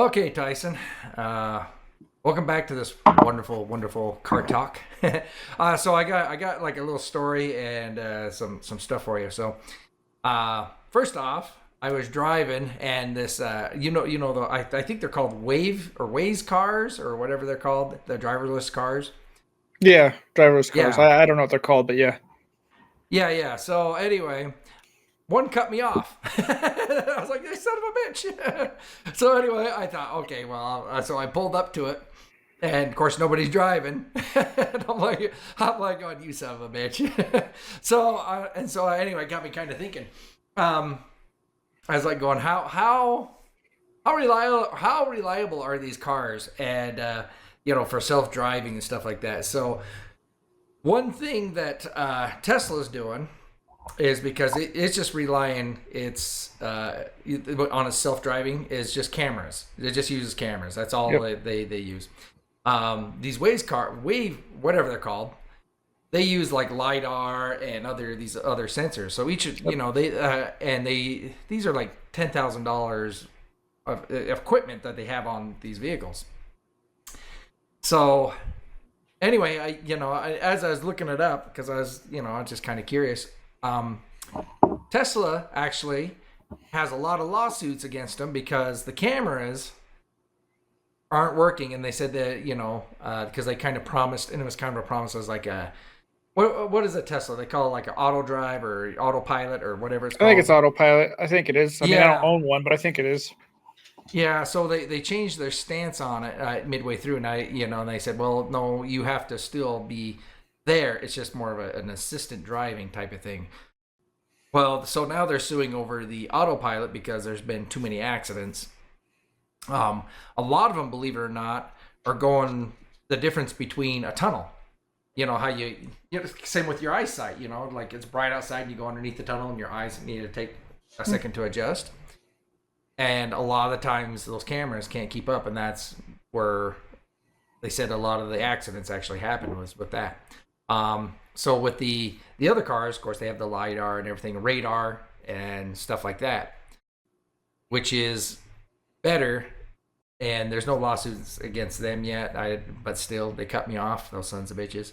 Okay, Tyson. Uh, Welcome back to this wonderful, wonderful car talk. So I got like a little story and some stuff for you. First off, I was driving and this I think they're called Wave or Waze cars or whatever they're called, the driverless cars. Yeah, driverless cars. Yeah, I don't know what they're called, but yeah. yeah. So anyway, one cut me off. I was like, "This son of a bitch." So anyway, I thought, okay, well, so I pulled up to it, and of course nobody's driving. And I'm like, "God, you son of a bitch." So anyway, it got me kind of thinking. Um, I was like, going, how reliable are these cars, and for self driving and stuff like that. So one thing that Tesla's doing is because it's just relying on its self-driving is just cameras. It just uses cameras. That's all Yep. they use. These wave whatever they're called, they use like lidar and these other sensors. So each Yep. they these are like $10,000 of equipment that they have on these vehicles. So anyway, as I was looking it up, because I was just kind of curious. um, Tesla actually has a lot of lawsuits against them because the cameras aren't working, and they said that because they kind of promised, and it was kind of a promise. It was like a what is a Tesla? They call it like an auto drive or autopilot or whatever it's I think it's called. autopilot. I think it is. I mean, I don't Yeah, own one, but I think it is. yeah. So they changed their stance on it midway through, and and they said, well, no, you have to still be there. It's just more of an assistant driving type of thing. Well, so now they're suing over the autopilot because there's been too many accidents. A lot of them, believe it or not, are going the difference between a tunnel. You know how same with your eyesight. Like it's bright outside and you go underneath the tunnel and your eyes need to take a Hmm. second to adjust. And a lot of the times those cameras can't keep up, and that's where they said a lot of the accidents actually happened was with that. So with the other cars, of course, they have the lidar and everything, radar and stuff like that, which is better. And there's no lawsuits against them yet. But still, they cut me off. Those sons of bitches.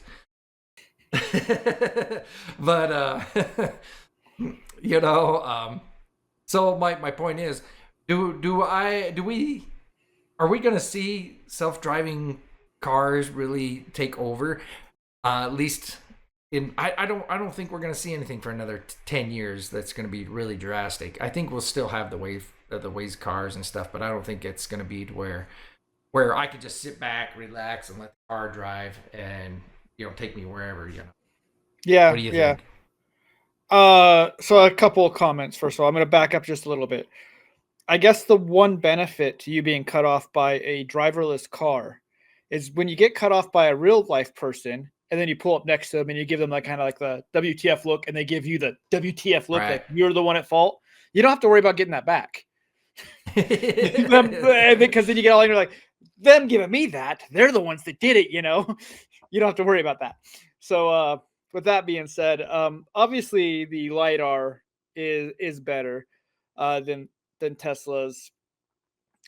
But you know, so my point is, do we are we gonna see self driving cars really take over? At least I don't think we're gonna see anything for another 10 years. That's gonna be really drastic. I think we'll still have the ways cars and stuff, but I don't think it's gonna be to where I could just sit back, relax, and let the car drive and take me wherever. What Yeah, do you yeah. think? So a couple of comments. First of all, I'm going to back up just a little bit. I guess the one benefit to you being cut off by a driverless car is when you get cut off by a real life person, and then you pull up next to them and you give them like kind of like the WTF look, and they give you the WTF look, Right. like you're the one at fault. You don't have to worry about getting that back. Because then you get all in, you're like, them giving me that, they're the ones that did it, you know. You don't have to worry about that. So with that being said, obviously the lidar is better than Tesla's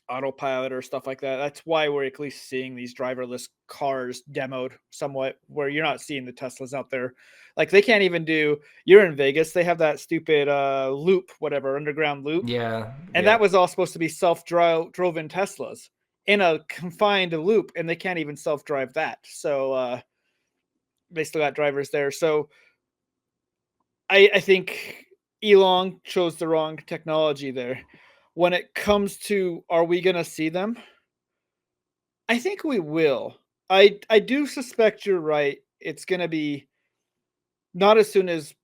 autopilot or stuff like that. That's why we're at least seeing these driverless cars demoed somewhat, where you're not seeing the Teslas out there. Like they can't even do, you're in Vegas, they have that stupid loop, whatever, underground loop, Yeah. and that Yep. was all supposed to be self-driven Teslas in a confined loop, and they can't even self-drive that. So they still got drivers there. So I think Elon chose the wrong technology there. When it comes to, are we going to see them? I think we will. I do suspect you're right. It's going to be not as soon as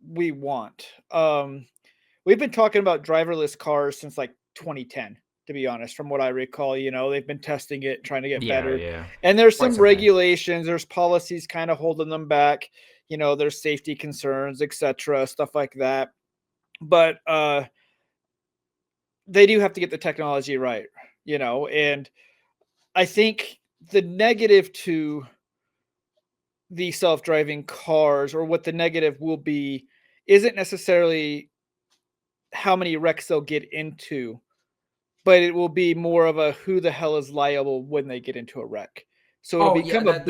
we want. We've been talking about driverless cars since like 2010, to be honest, from what I recall. They've been testing it, trying to get Yeah. better. Yeah. And there's Quite some some time. regulations, there's policies kind of holding them back. There's safety concerns, etc., stuff like that. But they do have to get the technology right, and I think the negative to the self-driving cars, or what the negative will be, isn't necessarily how many wrecks they'll get into, but it will be more of a who the hell is liable when they get into a wreck. So Oh yeah, that's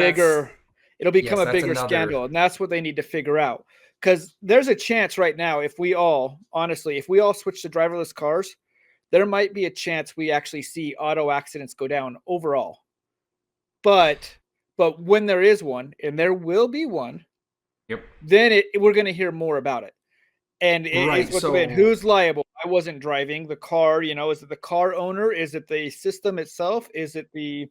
it'll become yes, a that's bigger another. scandal, and that's what they need to figure out. Because there's a chance right now, if we all honestly, if we all switch to driverless cars, there might be a chance we actually see auto accidents go down overall. But when there is one, and there will be one, Yep. then we're going to hear more about it. And it's Right. what's about So who's liable. I wasn't driving the car. Is it the car owner? Is it the system itself? Is it the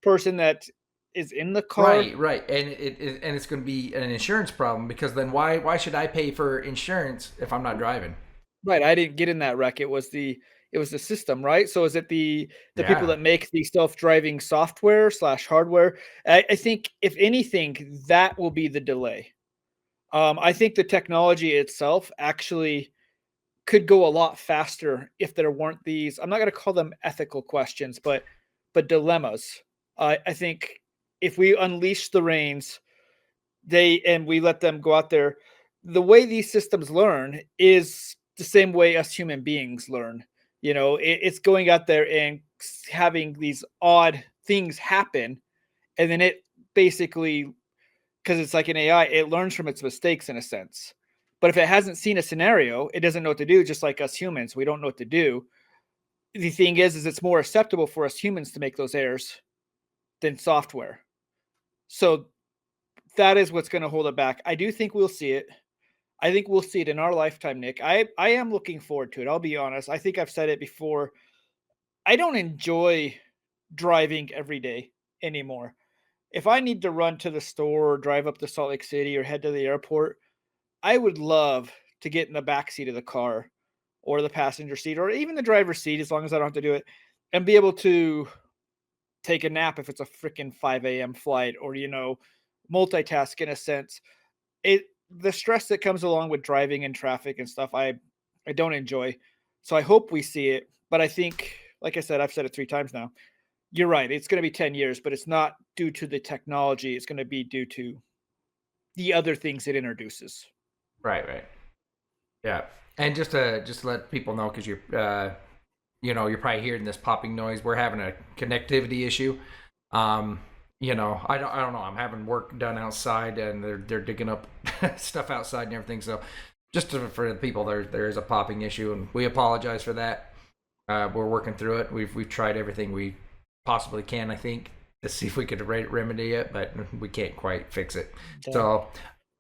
person that is in the car? right, and and it's going to be an insurance problem because then why should I pay for insurance if I'm not driving? Right. I didn't get in that wreck. It was the system, right? So is it the people Yeah. that make the self-driving software slash hardware? I think if anything, that will be the delay. I think the technology itself actually could go a lot faster if there weren't these. I'm not going to call them ethical questions, but dilemmas. I think if we unleash the reins, and we let them go out there, the way these systems learn is the same way us human beings learn. It's going out there and having these odd things happen, and then it basically, because it's like an AI, it learns from its mistakes in a sense. But if it hasn't seen a scenario, it doesn't know what to do, just like us humans. We don't know what to do. The thing is it's more acceptable for us humans to make those errors than software. So that is what's going to hold it back. I do think we'll see it. I think we'll see it in our lifetime, Nick. I am looking forward to it. I'll be honest. I think I've said it before. I don't enjoy driving every day anymore. If I need to run to the store or drive up to Salt Lake City or head to the airport, I would love to get in the back seat of the car or the passenger seat or even the driver's seat, as long as I don't have to do it, and be able to take a nap if it's a freaking 5 a.m. flight, or multitask in a sense. The stress that comes along with driving in traffic and stuff, I don't enjoy. So I hope we see it, but I think, like I said, I've said it 3 times now. You're right. It's going to be 10 years, but it's not due to the technology. It's going to be due to the other things it introduces. Right. Yeah. And just to let people know, because you're probably hearing this popping noise. We're having a connectivity issue. Um, I don't know. I'm having work done outside, and they're digging up stuff outside and everything. So for the people, there is a popping issue, and we apologize for that. We're working through it. We've tried everything we possibly can, I think, to see if we could remedy it, but we can't quite fix it. Yeah. So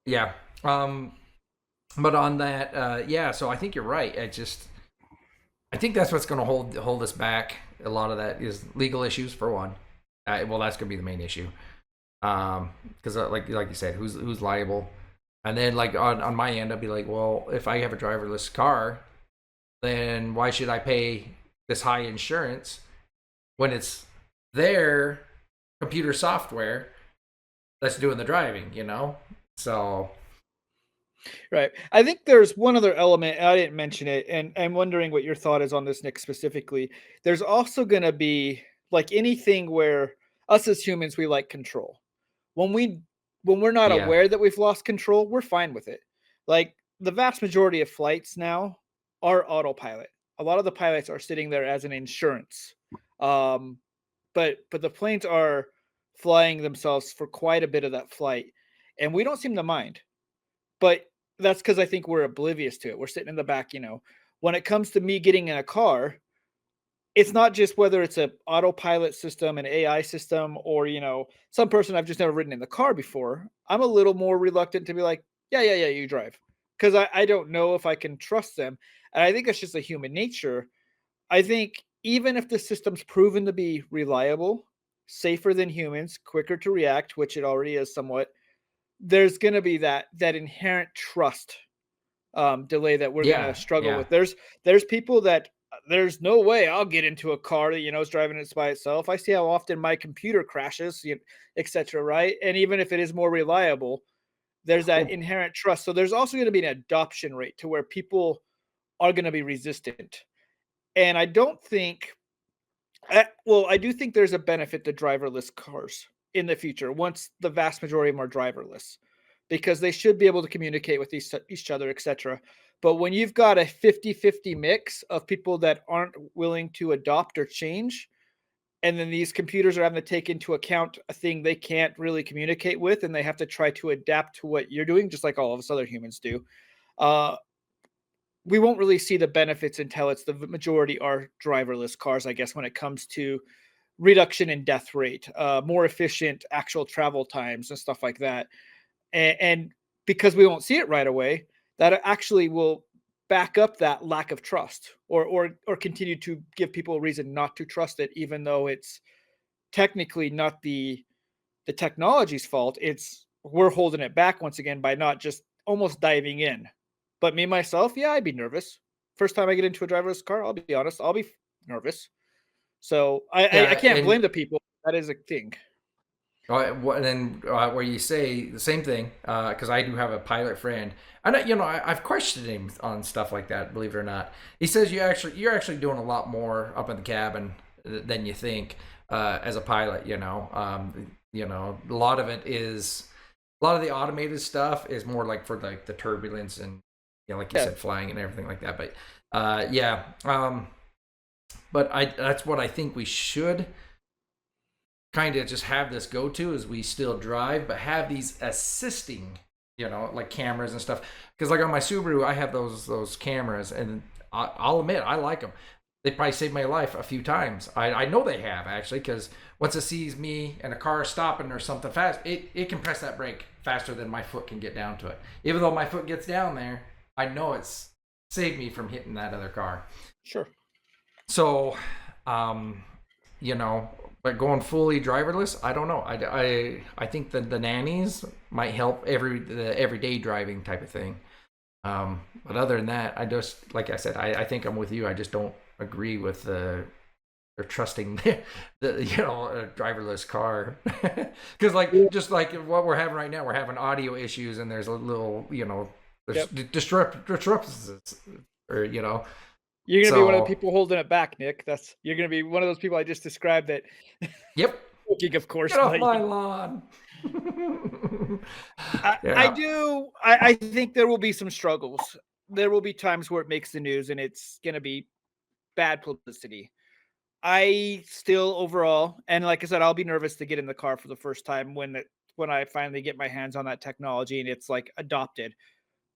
yeah. But on that, yeah. So I think you're right. I think that's what's going to hold us back. A lot of that is legal issues for one. Well, that's going to be the main issue. Because like you said, who's liable? And then like on my end, I'd be like, well, if I have a driverless car, then why should I pay this high insurance when it's their computer software that's doing the driving? So Right. I think there's one other element, and I didn't mention it, and I'm wondering what your thought is on this, Nick, specifically. There's also going to be, like anything where us as humans, we like control. When we when we're not yeah, aware that we've lost control, we're fine with it. Like the vast majority of flights now are autopilot. A lot of the pilots are sitting there as an insurance. Um, but the planes are flying themselves for quite a bit of that flight, and we don't seem to mind. But that's because I think we're oblivious to it. We're sitting in the back. When it comes to me getting in a car, it's not just whether it's a autopilot system, an AI system, or some person I've just never ridden in the car before. I'm a little more reluctant to be like, yeah, you drive, because I don't know if I can trust them, and I think it's just a human nature. I think even if the system's proven to be reliable, safer than humans, quicker to react, which it already is somewhat, there's going to be that inherent trust delay that we're going to struggle yeah. with. There's people that there's no way I'll get into a car that is driving it by itself. I see how often my computer crashes, etc. Right, and even if it is more reliable, there's that Well, inherent trust. So there's also going to be an adoption rate to where people are going to be resistant, and I don't think well, I do think there's a benefit to driverless cars in the future once the vast majority of them are driverless, because they should be able to communicate with each other, etc. But when you've got a 50-50 mix of people that aren't willing to adopt or change, and then these computers are having to take into account a thing they can't really communicate with, and they have to try to adapt to what you're doing, just like all of us other humans do. Uh, we won't really see the benefits until it's the majority are driverless cars, I guess, when it comes to reduction in death rate, more efficient actual travel times, and stuff like that. And because we won't see it right away, that actually will back up that lack of trust, or continue to give people a reason not to trust it, even though it's technically not the technology's fault. It's we're holding it back once again by not just almost diving in. But me myself, yeah, I'd be nervous. First time I get into a driverless car, I'll be honest, I'll be nervous. So I Yeah, can't blame and the people. That is a thing. then where you say the same thing, because I do have a pilot friend, and I've questioned him on stuff like that. Believe it or not, he says you're actually doing a lot more up in the cabin than you think as a pilot. A lot of it is a lot of the automated stuff is more like for like the turbulence and like you Yeah. said, flying and everything like that. But yeah, but that's what I think we should kind of just have this go to is we still drive, but have these assisting, like cameras and stuff. Because like on my Subaru, I have those cameras, and I'll admit I like them. They probably saved my life a few times. I know they have actually, because once it sees me and a car stopping or something fast, it can press that brake faster than my foot can get down to it. Even though my foot gets down there, I know it's saved me from hitting that other car. Sure. So, you know, but going fully driverless, I don't know. I think that the nannies might help the everyday driving type of thing. But other than that, I just like I said, I think I'm with you. I just don't agree with the or trusting the a driverless car because just like what we're having right now, we're having audio issues and there's a little there's Yep. disruptions or You're gonna be one of the so people holding it back, Nick. You're gonna be one of those people I just described that yep. joking, of course, Get off but my lawn. I Yeah. do I think there will be some struggles. There will be times where it makes the news and it's gonna be bad publicity. I still overall, and like I said, I'll be nervous to get in the car for the first time when I finally get my hands on that technology and it's like adopted.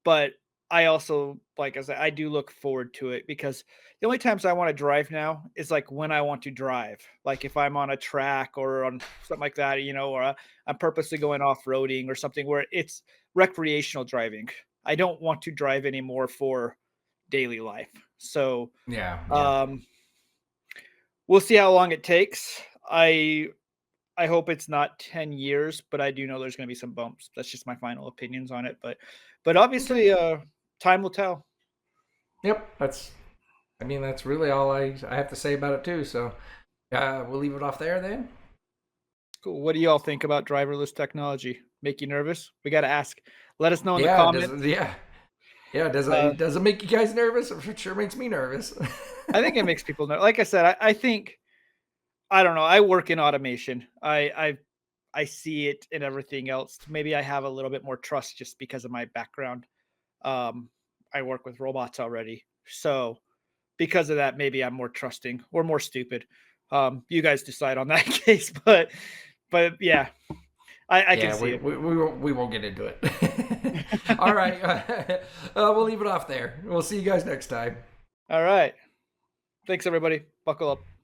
But I also, like I said, I do look forward to it because the only times I want to drive now is like when I want to drive. Like if I'm on a track or on something like that, or I'm purposely going off roading or something where it's recreational driving. I don't want to drive anymore for daily life. So Yeah. Yeah. um, we'll see how long it takes. I hope it's not 10 years, but I do know there's going to be some bumps. That's just my final opinions on it. But Okay. obviously, time will tell. Yep. I mean, that's really all I have to say about it too. So, we'll leave it off there then. Cool. What do you all think about driverless technology? Make you nervous? We got to ask. Let us know in the Yeah. comments. Yeah. Uh, Does it make you guys nervous? It sure makes me nervous. I think it makes people know. Like I said, I think I don't know. I work in automation. I see it in everything else. Maybe I have a little bit more trust just because of my background. Um, I work with robots already, so because of that, maybe I'm more trusting or more stupid. You guys decide on that case, but yeah, I can Yeah, see it. we won't get into it. All right, we'll leave it off there. We'll see you guys next time. All right. Thanks, everybody. Buckle up.